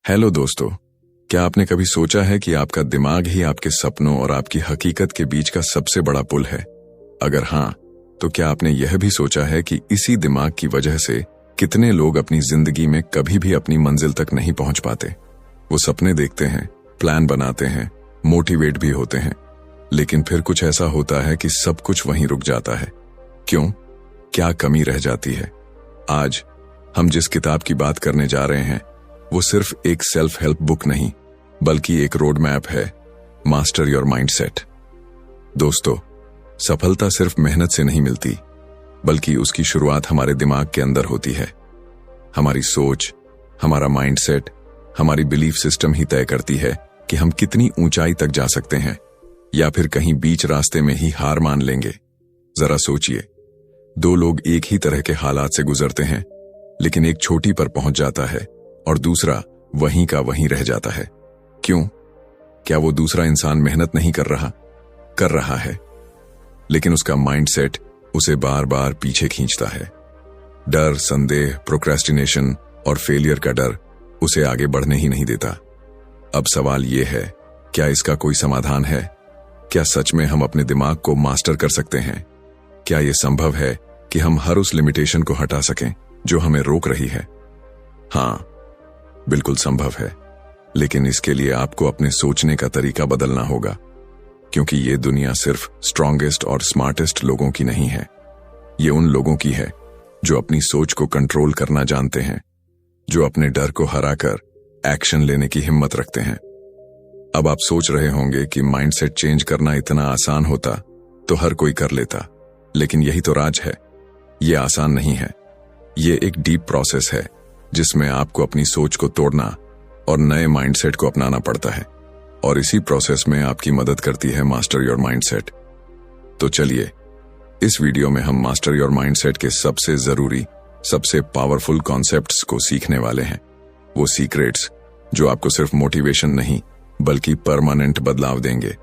Hello दोस्तों, क्या आपने कभी सोचा है कि आपका दिमाग ही आपके सपनों और आपकी हकीकत के बीच का सबसे बड़ा पुल है? अगर हाँ, तो क्या आपने यह भी सोचा है कि इसी दिमाग की वजह से कितने लोग अपनी जिंदगी में कभी भी अपनी मंजिल तक नहीं पहुंच पाते? वो सपने देखते हैं, प्लान बनाते हैं, मोटिवेट भी होते हैं, लेकिन फिर कुछ ऐसा होता है कि सब कुछ वहीं रुक जाता है। क्यों? क्या कमी रह जाती है? आज हम जिस किताब की बात करने जा रहे हैं वो सिर्फ एक सेल्फ हेल्प बुक नहीं, बल्कि एक रोड मैप है, मास्टर योर माइंडसेट। दोस्तों, सफलता सिर्फ मेहनत से नहीं मिलती, बल्कि उसकी शुरुआत हमारे दिमाग के अंदर होती है। हमारी सोच, हमारा माइंडसेट, हमारी बिलीफ सिस्टम ही तय करती है कि हम कितनी ऊंचाई तक जा सकते हैं या फिर कहीं बीच रास्ते में ही हार मान लेंगे। जरा सोचिए, दो लोग एक ही तरह के हालात से गुजरते हैं, लेकिन एक चोटी पर पहुंच जाता है और दूसरा वहीं का वहीं रह जाता है। क्यों? क्या वो दूसरा इंसान मेहनत नहीं कर रहा है, लेकिन उसका माइंडसेट उसे बार बार पीछे खींचता है। डर, संदेह, प्रोक्रेस्टिनेशन और फेलियर का डर उसे आगे बढ़ने ही नहीं देता। अब सवाल यह है, क्या इसका कोई समाधान है? क्या सच में हम अपने दिमाग को मास्टर कर सकते हैं? क्या यह संभव है कि हम हर उस लिमिटेशन को हटा सकें जो हमें रोक रही है? हाँ, बिल्कुल संभव है, लेकिन इसके लिए आपको अपने सोचने का तरीका बदलना होगा, क्योंकि ये दुनिया सिर्फ स्ट्रॉन्गेस्ट और स्मार्टेस्ट लोगों की नहीं है। ये उन लोगों की है जो अपनी सोच को कंट्रोल करना जानते हैं, जो अपने डर को हराकर एक्शन लेने की हिम्मत रखते हैं। अब आप सोच रहे होंगे कि माइंडसेट चेंज करना इतना आसान होता तो हर कोई कर लेता, लेकिन यही तो राज है। ये आसान नहीं है। ये एक डीप प्रोसेस है जिसमें आपको अपनी सोच को तोड़ना और नए माइंडसेट को अपनाना पड़ता है, और इसी प्रोसेस में आपकी मदद करती है मास्टर योर माइंडसेट। तो चलिए, इस वीडियो में हम मास्टर योर माइंडसेट के सबसे जरूरी, सबसे पावरफुल कॉन्सेप्ट्स को सीखने वाले हैं। वो सीक्रेट्स जो आपको सिर्फ मोटिवेशन नहीं बल्कि परमानेंट बदलाव देंगे।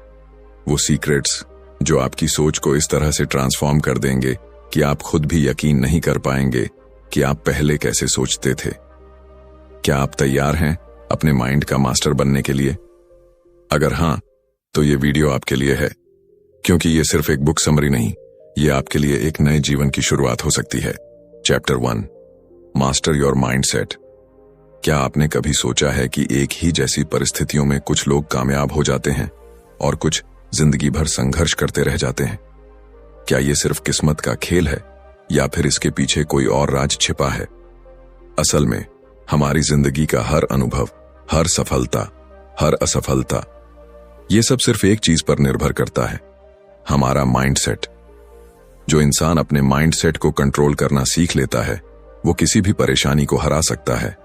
वो सीक्रेट्स जो आपकी सोच को इस तरह से ट्रांसफॉर्म कर देंगे कि आप खुद भी यकीन नहीं कर पाएंगे कि आप पहले कैसे सोचते थे। क्या आप तैयार हैं अपने माइंड का मास्टर बनने के लिए? अगर हां, तो ये वीडियो आपके लिए है, क्योंकि ये सिर्फ एक बुक समरी नहीं, ये आपके लिए एक नए जीवन की शुरुआत हो सकती है। Chapter 1, master your mindset. क्या आपने कभी सोचा है कि एक ही जैसी परिस्थितियों में कुछ लोग कामयाब हो जाते हैं और कुछ जिंदगी भर संघर्ष करते रह जाते हैं? क्या ये सिर्फ किस्मत का खेल है या फिर इसके पीछे कोई और राज छिपा है? असल में हमारी जिंदगी का हर अनुभव, हर सफलता, हर असफलता, ये सब सिर्फ एक चीज पर निर्भर करता है, हमारा माइंडसेट। जो इंसान अपने माइंडसेट को कंट्रोल करना सीख लेता है, वो किसी भी परेशानी को हरा सकता है,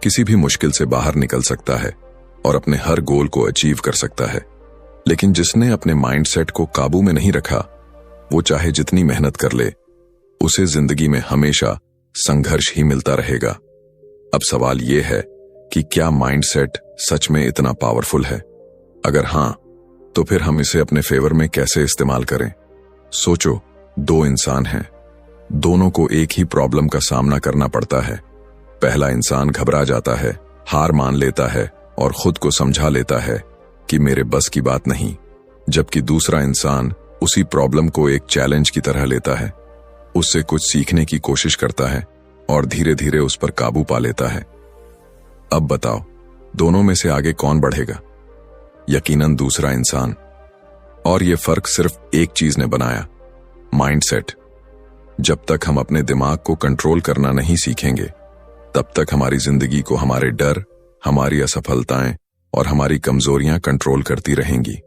किसी भी मुश्किल से बाहर निकल सकता है और अपने हर गोल को अचीव कर सकता है। लेकिन जिसने अपने माइंडसेट को काबू में नहीं रखा, वो चाहे जितनी मेहनत कर ले, उसे जिंदगी में हमेशा संघर्ष ही मिलता रहेगा। अब सवाल यह है कि क्या माइंडसेट सच में इतना पावरफुल है? अगर हां, तो फिर हम इसे अपने फेवर में कैसे इस्तेमाल करें? सोचो, दो इंसान हैं, दोनों को एक ही प्रॉब्लम का सामना करना पड़ता है। पहला इंसान घबरा जाता है, हार मान लेता है और खुद को समझा लेता है कि मेरे बस की बात नहीं, जबकि दूसरा इंसान उसी प्रॉब्लम को एक चैलेंज की तरह लेता है, उससे कुछ सीखने की कोशिश करता है और धीरे धीरे उस पर काबू पा लेता है। अब बताओ, दोनों में से आगे कौन बढ़ेगा? यकीनन दूसरा इंसान। और यह फर्क सिर्फ एक चीज ने बनाया, माइंडसेट। जब तक हम अपने दिमाग को कंट्रोल करना नहीं सीखेंगे, तब तक हमारी जिंदगी को हमारे डर, हमारी असफलताएं और हमारी कमजोरियां कंट्रोल करती रहेंगी।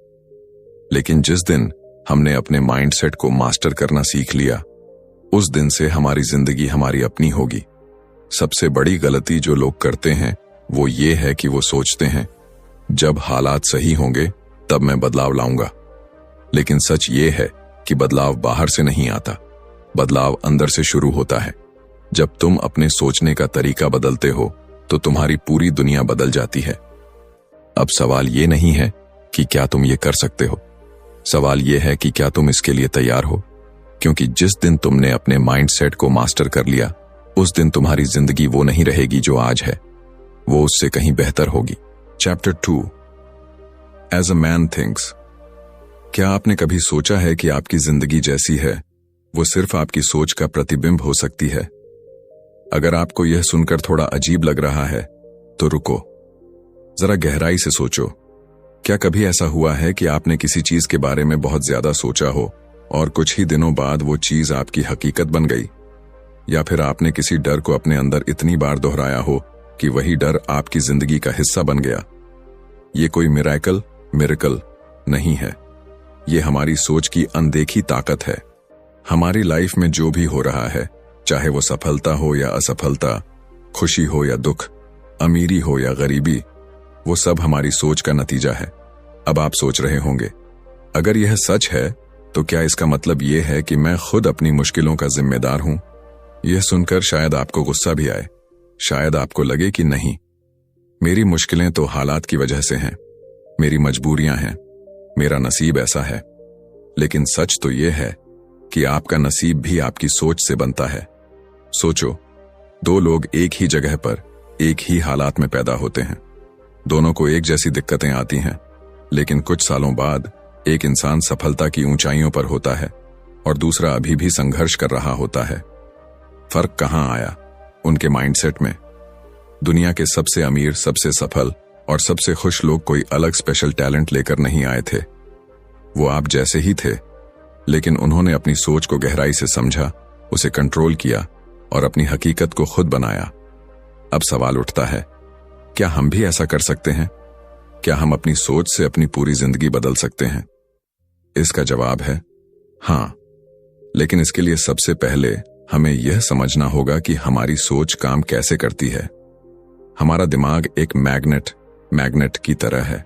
लेकिन जिस दिन हमने अपने माइंडसेट को मास्टर करना सीख लिया, उस दिन से हमारी जिंदगी हमारी अपनी होगी। सबसे बड़ी गलती जो लोग करते हैं वो ये है कि वो सोचते हैं, जब हालात सही होंगे तब मैं बदलाव लाऊंगा। लेकिन सच ये है कि बदलाव बाहर से नहीं आता, बदलाव अंदर से शुरू होता है। जब तुम अपने सोचने का तरीका बदलते हो तो तुम्हारी पूरी दुनिया बदल जाती है। अब सवाल ये नहीं है कि क्या तुम ये कर सकते हो, सवाल यह है कि क्या तुम इसके लिए तैयार हो? क्योंकि जिस दिन तुमने अपने माइंडसेट को मास्टर कर लिया, उस दिन तुम्हारी जिंदगी वो नहीं रहेगी जो आज है। वो उससे कहीं बेहतर होगी। Chapter 2 as a man thinks. क्या आपने कभी सोचा है कि आपकी जिंदगी जैसी है वो सिर्फ आपकी सोच का प्रतिबिंब हो सकती है? अगर आपको यह सुनकर थोड़ा अजीब लग रहा है तो रुको, जरा गहराई से सोचो। क्या कभी ऐसा हुआ है कि आपने किसी चीज के बारे में बहुत ज्यादा सोचा हो और कुछ ही दिनों बाद वो चीज आपकी हकीकत बन गई? या फिर आपने किसी डर को अपने अंदर इतनी बार दोहराया हो कि वही डर आपकी जिंदगी का हिस्सा बन गया? ये कोई मिरेकल नहीं है, ये हमारी सोच की अनदेखी ताकत है। हमारी लाइफ में जो भी हो रहा है, चाहे वो सफलता हो या असफलता, खुशी हो या दुख, अमीरी हो या गरीबी, वो सब हमारी सोच का नतीजा है। अब आप सोच रहे होंगे, अगर यह सच है तो क्या इसका मतलब यह है कि मैं खुद अपनी मुश्किलों का जिम्मेदार हूं? यह सुनकर शायद आपको गुस्सा भी आए, शायद आपको लगे कि नहीं, मेरी मुश्किलें तो हालात की वजह से हैं, मेरी मजबूरियां हैं, मेरा नसीब ऐसा है। लेकिन सच तो यह है कि आपका नसीब भी आपकी सोच से बनता है। सोचो, दो लोग एक ही जगह पर एक ही हालात में पैदा होते हैं, दोनों को एक जैसी दिक्कतें आती हैं, लेकिन कुछ सालों बाद एक इंसान सफलता की ऊंचाइयों पर होता है और दूसरा अभी भी संघर्ष कर रहा होता है। फर्क कहां आया? उनके माइंडसेट में। दुनिया के सबसे अमीर, सबसे सफल और सबसे खुश लोग कोई अलग स्पेशल टैलेंट लेकर नहीं आए थे। वो आप जैसे ही थे, लेकिन उन्होंने अपनी सोच को गहराई से समझा, उसे कंट्रोल किया और अपनी हकीकत को खुद बनाया। अब सवाल उठता है, क्या हम भी ऐसा कर सकते हैं? क्या हम अपनी सोच से अपनी पूरी जिंदगी बदल सकते हैं? इसका जवाब है हां, लेकिन इसके लिए सबसे पहले हमें यह समझना होगा कि हमारी सोच काम कैसे करती है। हमारा दिमाग एक मैग्नेट की तरह है।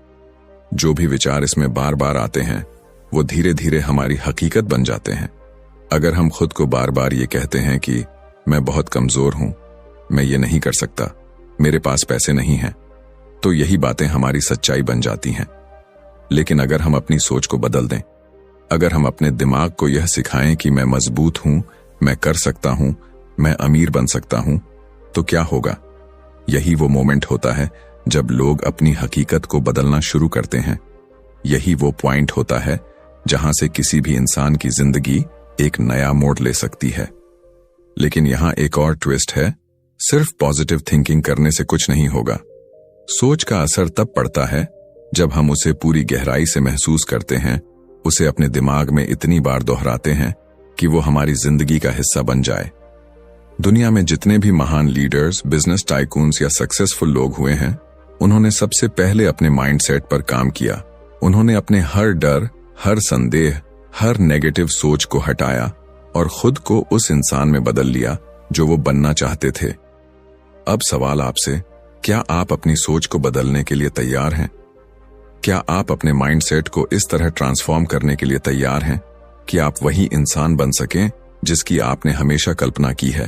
जो भी विचार इसमें बार बार आते हैं वो धीरे धीरे हमारी हकीकत बन जाते हैं। अगर हम खुद को बार बार ये कहते हैं कि मैं बहुत कमजोर हूं, मैं ये नहीं कर सकता, मेरे पास पैसे नहीं हैं, तो यही बातें हमारी सच्चाई बन जाती हैं। लेकिन अगर हम अपनी सोच को बदल दें, अगर हम अपने दिमाग को यह सिखाएं कि मैं मजबूत हूं, मैं कर सकता हूं, मैं अमीर बन सकता हूं, तो क्या होगा? यही वो मोमेंट होता है जब लोग अपनी हकीकत को बदलना शुरू करते हैं। यही वो पॉइंट होता है जहां से किसी भी इंसान की जिंदगी एक नया मोड़ ले सकती है। लेकिन यहां एक और ट्विस्ट है, सिर्फ पॉजिटिव थिंकिंग करने से कुछ नहीं होगा। सोच का असर तब पड़ता है जब हम उसे पूरी गहराई से महसूस करते हैं, उसे अपने दिमाग में इतनी बार दोहराते हैं कि वो हमारी जिंदगी का हिस्सा बन जाए। दुनिया में जितने भी महान लीडर्स, बिजनेस टाइकून्स या सक्सेसफुल लोग हुए हैं, उन्होंने सबसे पहले अपने माइंडसेट पर काम किया। उन्होंने अपने हर डर, हर संदेह, हर नेगेटिव सोच को हटाया और खुद को उस इंसान में बदल लिया जो वो बनना चाहते थे। अब सवाल आपसे, क्या आप अपनी सोच को बदलने के लिए तैयार हैं? क्या आप अपने माइंडसेट को इस तरह ट्रांसफॉर्म करने के लिए तैयार हैं कि आप वही इंसान बन सकें जिसकी आपने हमेशा कल्पना की है?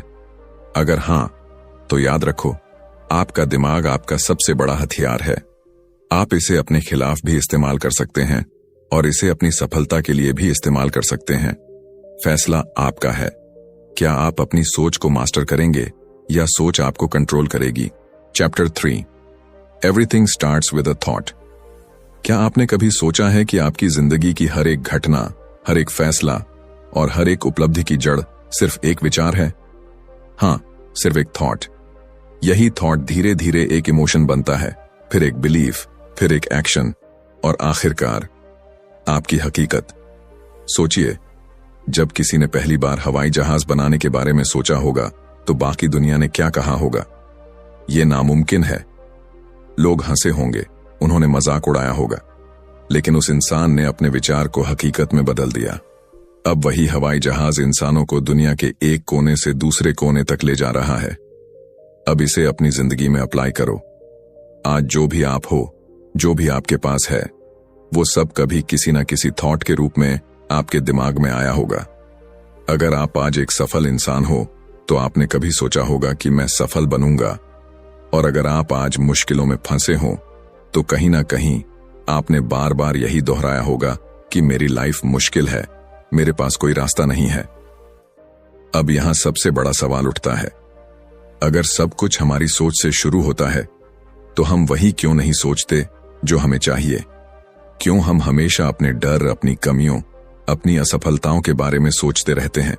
अगर हां, तो याद रखो, आपका दिमाग आपका सबसे बड़ा हथियार है। आप इसे अपने खिलाफ भी इस्तेमाल कर सकते हैं और इसे अपनी सफलता के लिए भी इस्तेमाल कर सकते हैं। फैसला आपका है। क्या आप अपनी सोच को मास्टर करेंगे या सोच आपको कंट्रोल करेगी? Chapter 3 everything starts with a thought. क्या आपने कभी सोचा है कि आपकी जिंदगी की हर एक घटना, हर एक फैसला और हर एक उपलब्धि की जड़ सिर्फ एक विचार है? हां, सिर्फ एक थॉट। यही थॉट धीरे धीरे एक इमोशन बनता है, फिर एक बिलीफ, फिर एक एक्शन और आखिरकार आपकी हकीकत। सोचिए, जब किसी ने पहली बार हवाई जहाज बनाने के बारे में सोचा होगा तो बाकी दुनिया ने क्या कहा होगा? यह नामुमकिन है। लोग हंसे होंगे, उन्होंने मजाक उड़ाया होगा, लेकिन उस इंसान ने अपने विचार को हकीकत में बदल दिया। अब वही हवाई जहाज इंसानों को दुनिया के एक कोने से दूसरे कोने तक ले जा रहा है। अब इसे अपनी जिंदगी में अप्लाई करो। आज जो भी आप हो, जो भी आपके पास है, वो सब कभी किसी न किसी थॉट के रूप में आपके दिमाग में आया होगा। अगर आप आज एक सफल इंसान हो तो आपने कभी सोचा होगा कि मैं सफल बनूंगा, और अगर आप आज मुश्किलों में फंसे हो तो कहीं ना कहीं आपने बार बार यही दोहराया होगा कि मेरी लाइफ मुश्किल है, मेरे पास कोई रास्ता नहीं है। अब यहां सबसे बड़ा सवाल उठता है, अगर सब कुछ हमारी सोच से शुरू होता है तो हम वही क्यों नहीं सोचते जो हमें चाहिए? क्यों हम हमेशा अपने डर, अपनी कमियों, अपनी असफलताओं के बारे में सोचते रहते हैं?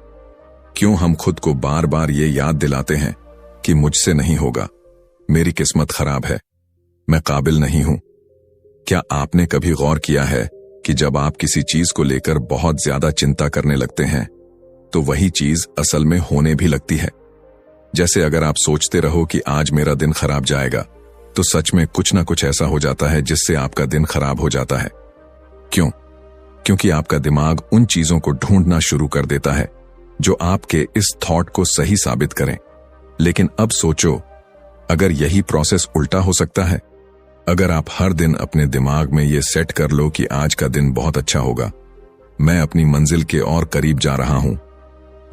क्यों हम खुद को बार बार ये याद दिलाते हैं कि मुझसे नहीं होगा, मेरी किस्मत खराब है, मैं काबिल नहीं हूं? क्या आपने कभी गौर किया है कि जब आप किसी चीज को लेकर बहुत ज्यादा चिंता करने लगते हैं तो वही चीज असल में होने भी लगती है? जैसे अगर आप सोचते रहो कि आज मेरा दिन खराब जाएगा, तो सच में कुछ ना कुछ ऐसा हो जाता है जिससे आपका दिन खराब हो जाता है। क्यों? क्योंकि आपका दिमाग उन चीजों को ढूंढना शुरू कर देता है जो आपके इस थॉट को सही साबित करें। लेकिन अब सोचो, अगर यही प्रोसेस उल्टा हो सकता है? अगर आप हर दिन अपने दिमाग में ये सेट कर लो कि आज का दिन बहुत अच्छा होगा, मैं अपनी मंजिल के और करीब जा रहा हूं,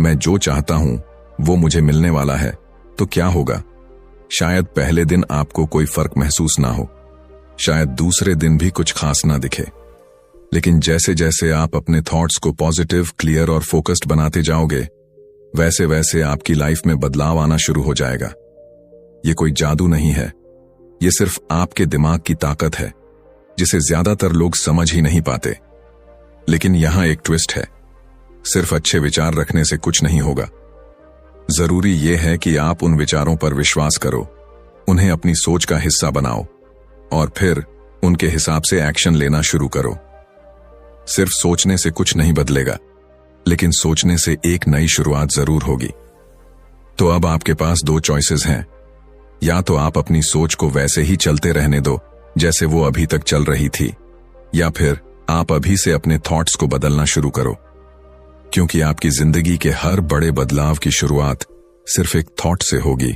मैं जो चाहता हूं वो मुझे मिलने वाला है, तो क्या होगा? शायद पहले दिन आपको कोई फर्क महसूस ना हो, शायद दूसरे दिन भी कुछ खास ना दिखे, लेकिन जैसे जैसे आप अपने थॉट्स को पॉजिटिव, क्लियर और फोकस्ड बनाते जाओगे, वैसे वैसे आपकी लाइफ में बदलाव आना शुरू हो जाएगा। ये कोई जादू नहीं है, ये सिर्फ आपके दिमाग की ताकत है, जिसे ज्यादातर लोग समझ ही नहीं पाते। लेकिन यहां एक ट्विस्ट है, सिर्फ अच्छे विचार रखने से कुछ नहीं होगा। जरूरी यह है कि आप उन विचारों पर विश्वास करो, उन्हें अपनी सोच का हिस्सा बनाओ और फिर उनके हिसाब से एक्शन लेना शुरू करो। सिर्फ सोचने से कुछ नहीं बदलेगा, लेकिन सोचने से एक नई शुरुआत जरूर होगी। तो अब आपके पास दो चॉइसेस हैं, या तो आप अपनी सोच को वैसे ही चलते रहने दो जैसे वो अभी तक चल रही थी, या फिर आप अभी से अपने थॉट्स को बदलना शुरू करो, क्योंकि आपकी जिंदगी के हर बड़े बदलाव की शुरुआत सिर्फ एक थॉट से होगी।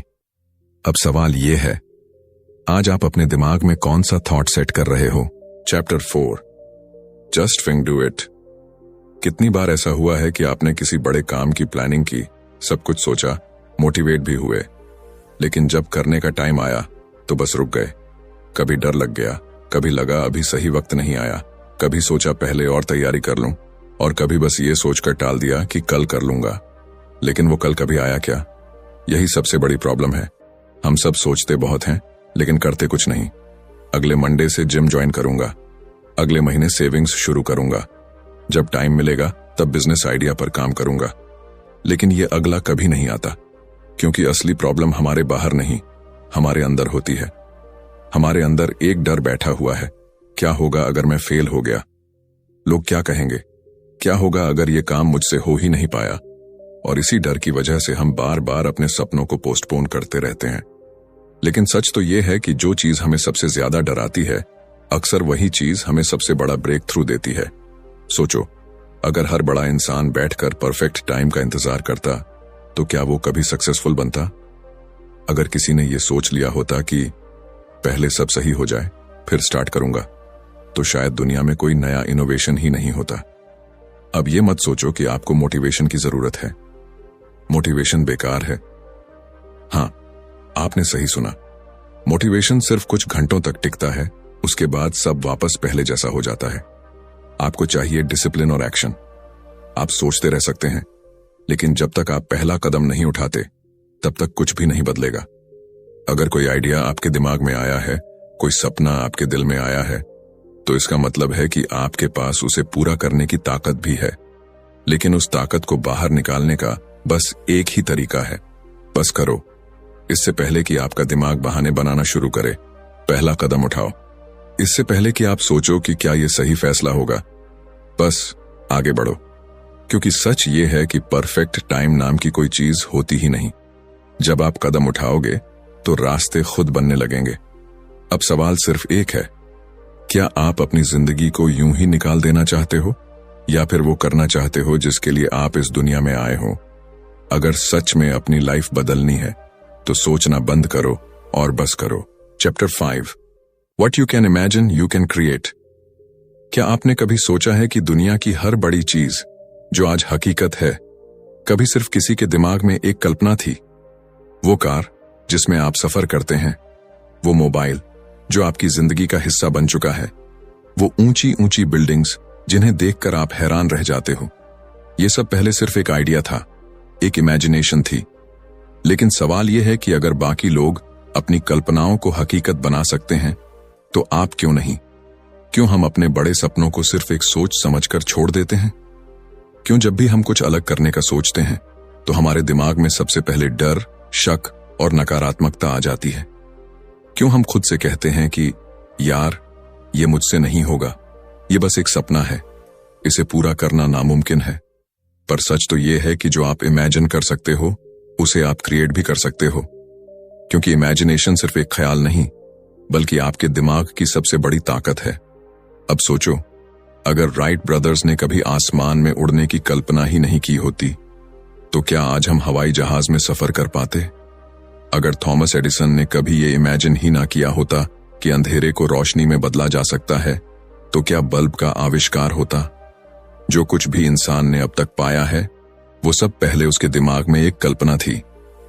अब सवाल यह है, आज आप अपने दिमाग में कौन सा थॉट सेट कर रहे हो? Chapter 4, just think do it. कितनी बार ऐसा हुआ है कि आपने किसी बड़े काम की प्लानिंग की, सब कुछ सोचा, मोटिवेट भी हुए, लेकिन जब करने का टाइम आया तो बस रुक गए। कभी डर लग गया, कभी लगा अभी सही वक्त नहीं आया, कभी सोचा पहले और तैयारी कर लूं, और कभी बस ये सोचकर टाल दिया कि कल कर लूंगा। लेकिन वो कल कभी आया क्या? यही सबसे बड़ी प्रॉब्लम है। हम सब सोचते बहुत हैं, लेकिन करते कुछ नहीं। अगले मंडे से जिम ज्वाइन करूंगा, अगले महीने सेविंग्स शुरू करूंगा, जब टाइम मिलेगा तब बिजनेस आइडिया पर काम करूंगा। लेकिन ये अगला कभी नहीं आता, क्योंकि असली प्रॉब्लम हमारे बाहर नहीं, हमारे अंदर होती है। हमारे अंदर एक डर बैठा हुआ है, क्या होगा अगर मैं फेल हो गया? लोग क्या कहेंगे? क्या होगा अगर ये काम मुझसे हो ही नहीं पाया? और इसी डर की वजह से हम बार बार अपने सपनों को पोस्टपोन करते रहते हैं। लेकिन सच तो ये है कि जो चीज हमें सबसे ज्यादा डराती है, अक्सर वही चीज हमें सबसे बड़ा ब्रेक थ्रू देती है। सोचो, अगर हर बड़ा इंसान बैठकर परफेक्ट टाइम का इंतजार करता, तो क्या वो कभी सक्सेसफुल बनता? अगर किसी ने ये सोच लिया होता कि पहले सब सही हो जाए फिर स्टार्ट करूंगा, तो शायद दुनिया में कोई नया इनोवेशन ही नहीं होता। अब ये मत सोचो कि आपको मोटिवेशन की जरूरत है। मोटिवेशन बेकार है। हां, आपने सही सुना, मोटिवेशन सिर्फ कुछ घंटों तक टिकता है, उसके बाद सब वापस पहले जैसा हो जाता है। आपको चाहिए डिसिप्लिन और एक्शन। आप सोचते रह सकते हैं, लेकिन जब तक आप पहला कदम नहीं उठाते, तब तक कुछ भी नहीं बदलेगा। अगर कोई आइडिया आपके दिमाग में आया है, कोई सपना आपके दिल में आया है, तो इसका मतलब है कि आपके पास उसे पूरा करने की ताकत भी है। लेकिन उस ताकत को बाहर निकालने का बस एक ही तरीका है, बस करो। इससे पहले कि आपका दिमाग बहाने बनाना शुरू करे, पहला कदम उठाओ। इससे पहले कि आप सोचो कि क्या यह सही फैसला होगा, बस आगे बढ़ो। क्योंकि सच ये है कि परफेक्ट टाइम नाम की कोई चीज होती ही नहीं। जब आप कदम उठाओगे तो रास्ते खुद बनने लगेंगे। अब सवाल सिर्फ एक है, क्या आप अपनी जिंदगी को यूं ही निकाल देना चाहते हो, या फिर वो करना चाहते हो जिसके लिए आप इस दुनिया में आए हो? अगर सच में अपनी लाइफ बदलनी है, तो सोचना बंद करो और बस करो। Chapter 5, what you can imagine you can create. क्या आपने कभी सोचा है कि दुनिया की हर बड़ी चीज जो आज हकीकत है, कभी सिर्फ किसी के दिमाग में एक कल्पना थी? वो कार जिसमें आप सफर करते हैं, वो मोबाइल जो आपकी जिंदगी का हिस्सा बन चुका है, वो ऊंची ऊंची बिल्डिंग्स जिन्हें देखकर आप हैरान रह जाते हो, ये सब पहले सिर्फ एक आइडिया था, एक इमेजिनेशन थी। लेकिन सवाल यह है कि अगर बाकी लोग उन सपनों को अपनी कल्पनाओं को हकीकत बना सकते हैं, तो आप क्यों नहीं? क्यों हम अपने बड़े सपनों को सिर्फ एक सोच समझकर छोड़ देते हैं? क्यों जब भी हम कुछ अलग करने का सोचते हैं तो हमारे दिमाग में सबसे पहले डर, शक और नकारात्मकता आ जाती है? क्यों हम खुद से कहते हैं कि यार, ये मुझसे नहीं होगा, ये बस एक सपना है, इसे पूरा करना नामुमकिन है? पर सच तो यह है कि जो आप इमेजिन कर सकते हो उसे आप क्रिएट भी कर सकते हो, क्योंकि इमेजिनेशन सिर्फ एक ख्याल नहीं बल्कि आपके दिमाग की सबसे बड़ी ताकत है। अब सोचो, अगर राइट ब्रदर्स ने कभी आसमान में उड़ने की कल्पना ही नहीं की होती तो क्या आज हम हवाई जहाज में सफर कर पाते? अगर थॉमस एडिसन ने कभी ये इमेजिन ही ना किया होता कि अंधेरे को रोशनी में बदला जा सकता है, तो क्या बल्ब का आविष्कार होता? जो कुछ भी इंसान ने अब तक पाया है वो सब पहले उसके दिमाग में एक कल्पना थी,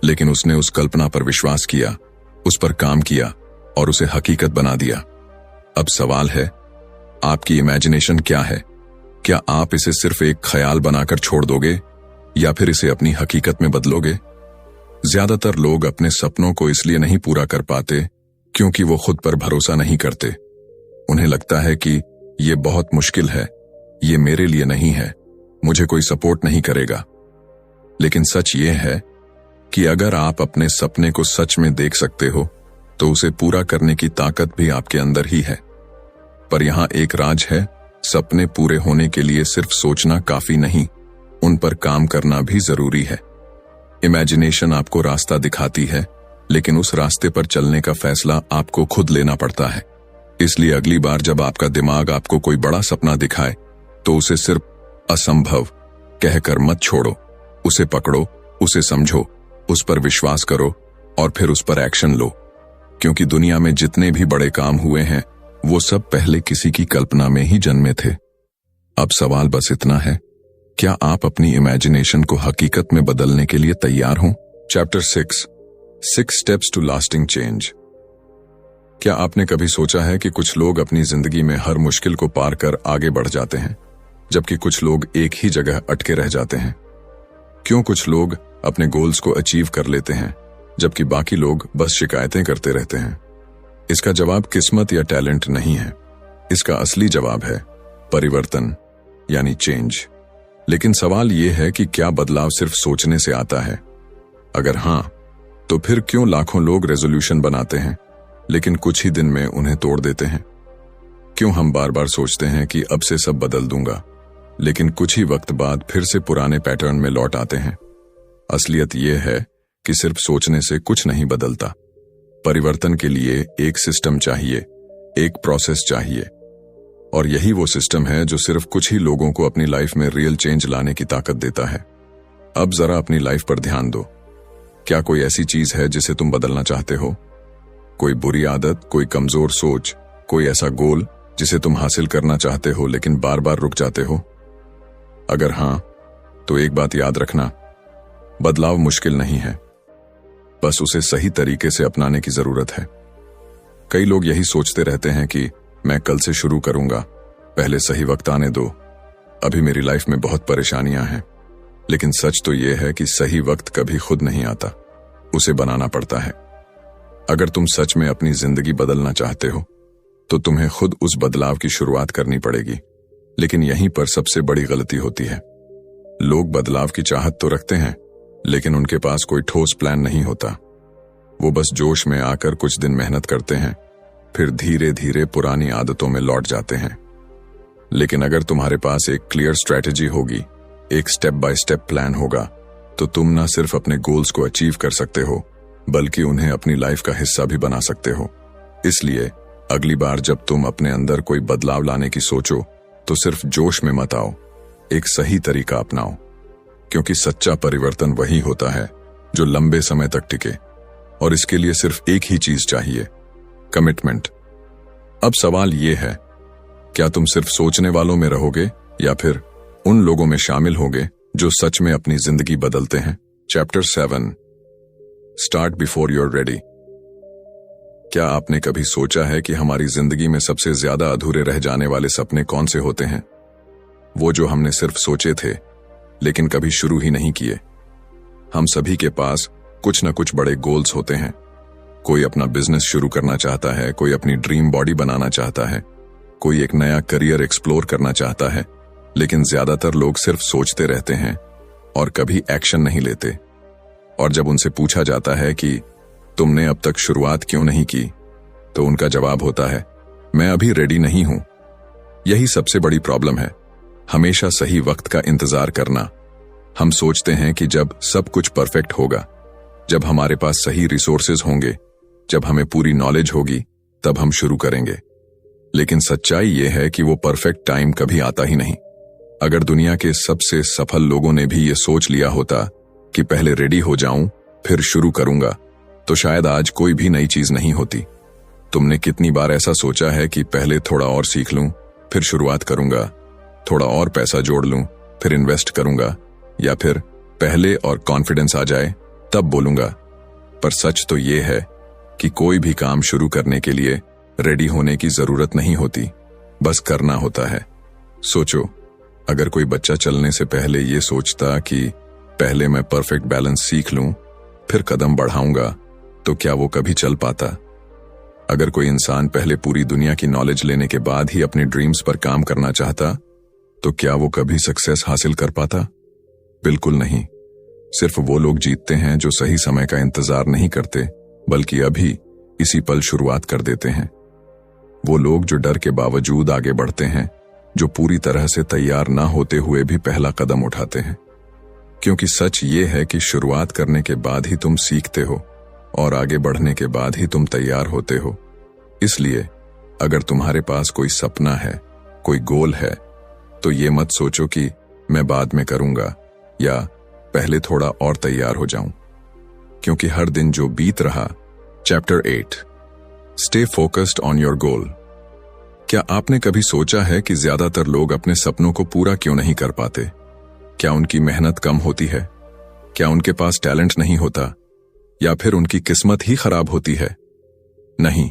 लेकिन उसने उस कल्पना पर विश्वास किया, उस पर काम किया और उसे हकीकत बना दिया। अब सवाल है, आपकी इमेजिनेशन क्या है? क्या आप इसे सिर्फ एक ख्याल बनाकर छोड़ दोगे या फिर इसे अपनी हकीकत में बदलोगे? ज्यादातर लोग अपने सपनों को इसलिए नहीं पूरा कर पाते क्योंकि वो खुद पर भरोसा नहीं करते। उन्हें लगता है कि ये बहुत मुश्किल है, ये मेरे लिए नहीं है, मुझे कोई सपोर्ट नहीं करेगा। लेकिन सच ये है कि अगर आप अपने सपने को सच में देख सकते हो तो उसे पूरा करने की ताकत भी आपके अंदर ही है। पर यहां एक राज है, सपने पूरे होने के लिए सिर्फ सोचना काफी नहीं, उन पर काम करना भी जरूरी है। इमेजिनेशन आपको रास्ता दिखाती है, लेकिन उस रास्ते पर चलने का फैसला आपको खुद लेना पड़ता है। इसलिए अगली बार जब आपका दिमाग आपको कोई बड़ा सपना दिखाए तो उसे सिर्फ असंभव कहकर मत छोड़ो, उसे पकड़ो, उसे समझो, उस पर विश्वास करो और फिर उस पर एक्शन लो। क्योंकि दुनिया में जितने भी बड़े काम हुए हैं वो सब पहले किसी की कल्पना में ही जन्मे थे। अब सवाल बस इतना है, क्या आप अपनी इमेजिनेशन को हकीकत में बदलने के लिए तैयार हो? Chapter 6 steps to lasting change. क्या आपने कभी सोचा है कि कुछ लोग अपनी जिंदगी में हर मुश्किल को पार कर आगे बढ़ जाते हैं, जबकि कुछ लोग एक ही जगह अटके रह जाते हैं? क्यों कुछ लोग अपने गोल्स को अचीव कर लेते हैं जबकि बाकी लोग बस शिकायतें करते रहते हैं? इसका जवाब किस्मत या टैलेंट नहीं है, इसका असली जवाब है परिवर्तन यानी चेंज। लेकिन सवाल यह है कि क्या बदलाव सिर्फ सोचने से आता है? अगर हां, तो फिर क्यों लाखों लोग रेजोल्यूशन बनाते हैं लेकिन कुछ ही दिन में उन्हें तोड़ देते हैं? क्यों हम बार बार सोचते हैं कि अब से सब बदल दूंगा, लेकिन कुछ ही वक्त बाद फिर से पुराने पैटर्न में लौट आते हैं? असलियत यह है कि सिर्फ सोचने से कुछ नहीं बदलता। परिवर्तन के लिए एक सिस्टम चाहिए, एक प्रोसेस चाहिए, और यही वो सिस्टम है जो सिर्फ कुछ ही लोगों को अपनी लाइफ में रियल चेंज लाने की ताकत देता है। अब जरा अपनी लाइफ पर ध्यान दो। क्या कोई ऐसी चीज है जिसे तुम बदलना चाहते हो? कोई बुरी आदत, कोई कमजोर सोच, कोई ऐसा गोल जिसे तुम हासिल करना चाहते हो लेकिन बार बार रुक जाते हो? अगर हां, तो एक बात याद रखना, बदलाव मुश्किल नहीं है, बस उसे सही तरीके से अपनाने की जरूरत है। कई लोग यही सोचते रहते हैं कि मैं कल से शुरू करूंगा, पहले सही वक्त आने दो, अभी मेरी लाइफ में बहुत परेशानियां हैं। लेकिन सच तो यह है कि सही वक्त कभी खुद नहीं आता, उसे बनाना पड़ता है। अगर तुम सच में अपनी जिंदगी बदलना चाहते हो तो तुम्हें खुद उस बदलाव की शुरुआत करनी पड़ेगी। लेकिन यहीं पर सबसे बड़ी गलती होती है। लोग बदलाव की चाहत तो रखते हैं लेकिन उनके पास कोई ठोस प्लान नहीं होता। वो बस जोश में आकर कुछ दिन मेहनत करते हैं, फिर धीरे धीरे पुरानी आदतों में लौट जाते हैं। लेकिन अगर तुम्हारे पास एक क्लियर स्ट्रैटेजी होगी, एक स्टेप बाय स्टेप प्लान होगा, तो तुम ना सिर्फ अपने गोल्स को अचीव कर सकते हो बल्कि उन्हें अपनी लाइफ का हिस्सा भी बना सकते हो। इसलिए अगली बार जब तुम अपने अंदर कोई बदलाव लाने की सोचो तो सिर्फ जोश में मत आओ, एक सही तरीका अपनाओ। क्योंकि सच्चा परिवर्तन वही होता है जो लंबे समय तक टिके, और इसके लिए सिर्फ एक ही चीज चाहिए, कमिटमेंट। अब सवाल यह है, क्या तुम सिर्फ सोचने वालों में रहोगे या फिर उन लोगों में शामिल होगे जो सच में अपनी जिंदगी बदलते हैं? Chapter 7 start before you are ready. क्या आपने कभी सोचा है कि हमारी जिंदगी में सबसे ज्यादा अधूरे रह जाने वाले सपने कौन से होते हैं? वो जो हमने सिर्फ सोचे थे लेकिन कभी शुरू ही नहीं किए। हम सभी के पास कुछ न कुछ बड़े गोल्स होते हैं, कोई अपना बिजनेस शुरू करना चाहता है, कोई अपनी ड्रीम बॉडी बनाना चाहता है, कोई एक नया करियर एक्सप्लोर करना चाहता है, लेकिन ज्यादातर लोग सिर्फ सोचते रहते हैं और कभी एक्शन नहीं लेते। और जब उनसे पूछा जाता है कि तुमने अब तक शुरुआत क्यों नहीं की, तो उनका जवाब होता है, मैं अभी रेडी नहीं हूं। यही सबसे बड़ी प्रॉब्लम है, हमेशा सही वक्त का इंतजार करना। हम सोचते हैं कि जब सब कुछ परफेक्ट होगा, जब हमारे पास सही रिसोर्सेज होंगे, जब हमें पूरी नॉलेज होगी, तब हम शुरू करेंगे। लेकिन सच्चाई यह है कि वो परफेक्ट टाइम कभी आता ही नहीं। अगर दुनिया के सबसे सफल लोगों ने भी ये सोच लिया होता कि पहले रेडी हो जाऊं फिर शुरू करूंगा, तो शायद आज कोई भी नई चीज नहीं होती। तुमने कितनी बार ऐसा सोचा है कि पहले थोड़ा और सीख लूं फिर शुरुआत करूंगा, थोड़ा और पैसा जोड़ लूं फिर इन्वेस्ट करूंगा, या फिर पहले और कॉन्फिडेंस आ जाए तब बोलूंगा। पर सच तो ये है कि कोई भी काम शुरू करने के लिए रेडी होने की जरूरत नहीं होती, बस करना होता है। सोचो, अगर कोई बच्चा चलने से पहले ये सोचता कि पहले मैं परफेक्ट बैलेंस सीख लूं फिर कदम बढ़ाऊंगा, तो क्या वो कभी चल पाता? अगर कोई इंसान पहले पूरी दुनिया की नॉलेज लेने के बाद ही अपने ड्रीम्स पर काम करना चाहता, तो क्या वो कभी सक्सेस हासिल कर पाता? बिल्कुल नहीं। सिर्फ वो लोग जीतते हैं जो सही समय का इंतजार नहीं करते, बल्कि अभी इसी पल शुरुआत कर देते हैं। वो लोग जो डर के बावजूद आगे बढ़ते हैं, जो पूरी तरह से तैयार ना होते हुए भी पहला कदम उठाते हैं। क्योंकि सच ये है कि शुरुआत करने के बाद ही तुम सीखते हो और आगे बढ़ने के बाद ही तुम तैयार होते हो। इसलिए अगर तुम्हारे पास कोई सपना है, कोई गोल है, तो ये मत सोचो कि मैं बाद में करूंगा या पहले थोड़ा और तैयार हो जाऊं। क्योंकि हर दिन जो बीत रहा। Chapter 8, stay focused on your goal. क्या आपने कभी सोचा है कि ज्यादातर लोग अपने सपनों को पूरा क्यों नहीं कर पाते? क्या उनकी मेहनत कम होती है? क्या उनके पास टैलेंट नहीं होता? या फिर उनकी किस्मत ही खराब होती है? नहीं,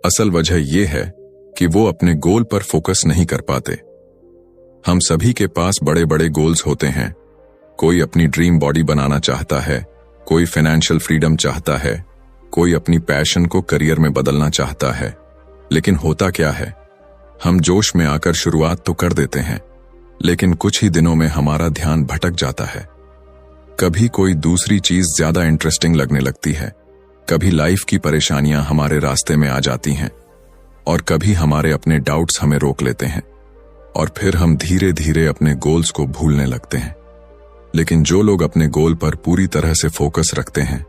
असल वजह यह है कि वो अपने गोल पर फोकस नहीं कर पाते। हम सभी के पास बड़े बड़े गोल्स होते हैं। कोई अपनी ड्रीम बॉडी बनाना चाहता है, कोई फाइनेंशियल फ्रीडम चाहता है, कोई अपनी पैशन को करियर में बदलना चाहता है। लेकिन होता क्या है, हम जोश में आकर शुरुआत तो कर देते हैं, लेकिन कुछ ही दिनों में हमारा ध्यान भटक जाता है। कभी कोई दूसरी चीज ज्यादा इंटरेस्टिंग लगने लगती है, कभी लाइफ की परेशानियां हमारे रास्ते में आ जाती हैं, और कभी हमारे अपने डाउट्स हमें रोक लेते हैं, और फिर हम धीरे धीरे अपने गोल्स को भूलने लगते हैं। लेकिन जो लोग अपने गोल पर पूरी तरह से फोकस रखते हैं,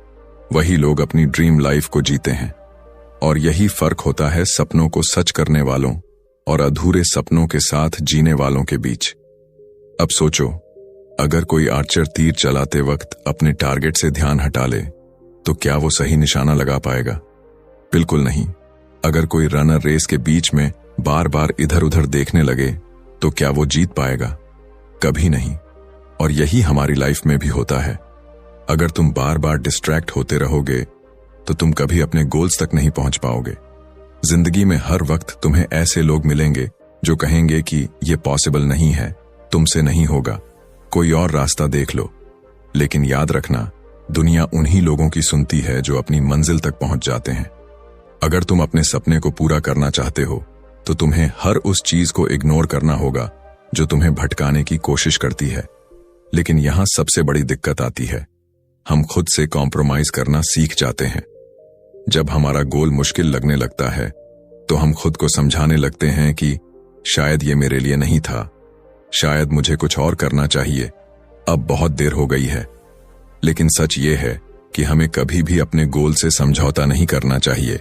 वही लोग अपनी ड्रीम लाइफ को जीते हैं। और यही फर्क होता है सपनों को सच करने वालों और अधूरे सपनों के साथ जीने वालों के बीच। अब सोचो, अगर कोई आर्चर तीर चलाते वक्त अपने टारगेट से ध्यान हटा ले, तो क्या वो सही निशाना लगा पाएगा? बिल्कुल नहीं। अगर कोई रनर रेस के बीच में बार बार इधर उधर देखने लगे, तो क्या वो जीत पाएगा? कभी नहीं। और यही हमारी लाइफ में भी होता है। अगर तुम बार बार डिस्ट्रैक्ट होते रहोगे, तो तुम कभी अपने गोल्स तक नहीं पहुंच पाओगे। जिंदगी में हर वक्त तुम्हें ऐसे लोग मिलेंगे जो कहेंगे कि ये पॉसिबल नहीं है, तुमसे नहीं होगा, कोई और रास्ता देख लो। लेकिन याद रखना, दुनिया उन्हीं लोगों की सुनती है जो अपनी मंजिल तक पहुंच जाते हैं। अगर तुम अपने सपने को पूरा करना चाहते हो, तो तुम्हें हर उस चीज को इग्नोर करना होगा जो तुम्हें भटकाने की कोशिश करती है। लेकिन यहां सबसे बड़ी दिक्कत आती है, हम खुद से कॉम्प्रोमाइज करना सीख जाते हैं। जब हमारा गोल मुश्किल लगने लगता है, तो हम खुद को समझाने लगते हैं कि शायद ये मेरे लिए नहीं था, शायद मुझे कुछ और करना चाहिए, अब बहुत देर हो गई है। लेकिन सच ये है कि हमें कभी भी अपने गोल से समझौता नहीं करना चाहिए।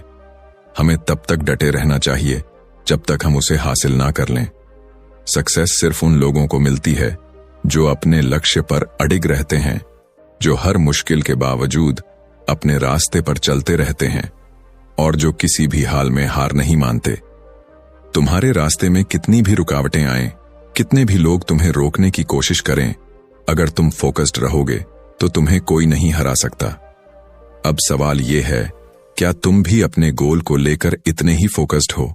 हमें तब तक डटे रहना चाहिए जब तक हम उसे हासिल ना कर लें। सक्सेस सिर्फ उन लोगों को मिलती है जो अपने लक्ष्य पर अडिग रहते हैं, जो हर मुश्किल के बावजूद अपने रास्ते पर चलते रहते हैं, और जो किसी भी हाल में हार नहीं मानते। तुम्हारे रास्ते में कितनी भी रुकावटें आएं, कितने भी लोग तुम्हें रोकने की कोशिश करें, अगर तुम फोकस्ड रहोगे तो तुम्हें कोई नहीं हरा सकता। अब सवाल यह है, क्या तुम भी अपने गोल को लेकर इतने ही फोकस्ड हो,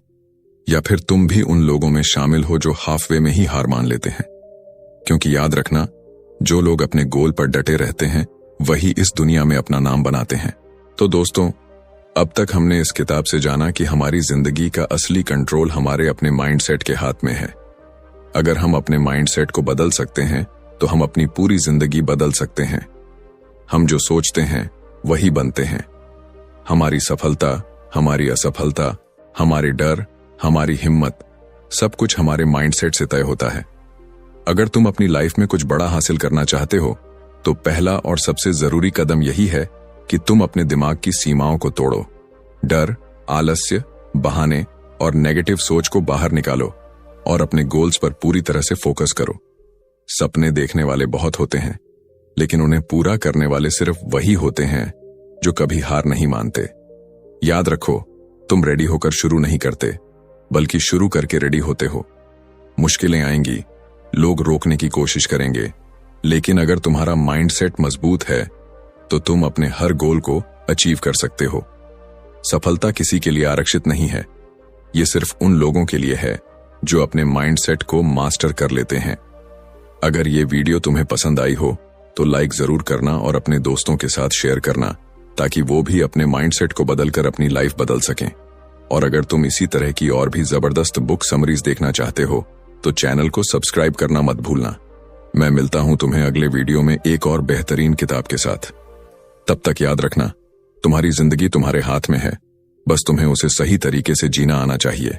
या फिर तुम भी उन लोगों में शामिल हो जो हाफवे में ही हार मान लेते हैं? क्योंकि याद रखना, जो लोग अपने गोल पर डटे रहते हैं, वही इस दुनिया में अपना नाम बनाते हैं। तो दोस्तों, अब तक हमने इस किताब से जाना कि हमारी जिंदगी का असली कंट्रोल हमारे अपने माइंडसेट के हाथ में है। अगर हम अपने माइंडसेट को बदल सकते हैं तो हम अपनी पूरी जिंदगी बदल सकते हैं। हम जो सोचते हैं वही बनते हैं। हमारी सफलता, हमारी असफलता, हमारे डर, हमारी हिम्मत, सब कुछ हमारे माइंडसेट से तय होता है। अगर तुम अपनी लाइफ में कुछ बड़ा हासिल करना चाहते हो तो पहला और सबसे जरूरी कदम यही है कि तुम अपने दिमाग की सीमाओं को तोड़ो। डर, आलस्य, बहाने और नेगेटिव सोच को बाहर निकालो और अपने गोल्स पर पूरी तरह से फोकस करो। सपने देखने वाले बहुत होते हैं, लेकिन उन्हें पूरा करने वाले सिर्फ वही होते हैं जो कभी हार नहीं मानते। याद रखो, तुम रेडी होकर शुरू नहीं करते, बल्कि शुरू करके रेडी होते हो। मुश्किलें आएंगी, लोग रोकने की कोशिश करेंगे, लेकिन अगर तुम्हारा माइंडसेट मजबूत है तो तुम अपने हर गोल को अचीव कर सकते हो। सफलता किसी के लिए आरक्षित नहीं है, ये सिर्फ उन लोगों के लिए है जो अपने माइंडसेट को मास्टर कर लेते हैं। अगर ये वीडियो तुम्हें पसंद आई हो तो लाइक जरूर करना और अपने दोस्तों के साथ शेयर करना, ताकि वो भी अपने माइंडसेट को बदलकर अपनी लाइफ बदल सकें। और अगर तुम इसी तरह की और भी जबरदस्त बुक समरीज देखना चाहते हो तो चैनल को सब्सक्राइब करना मत भूलना। मैं मिलता हूं तुम्हें अगले वीडियो में एक और बेहतरीन किताब के साथ। तब तक याद रखना, तुम्हारी जिंदगी तुम्हारे हाथ में है, बस तुम्हें उसे सही तरीके से जीना आना चाहिए।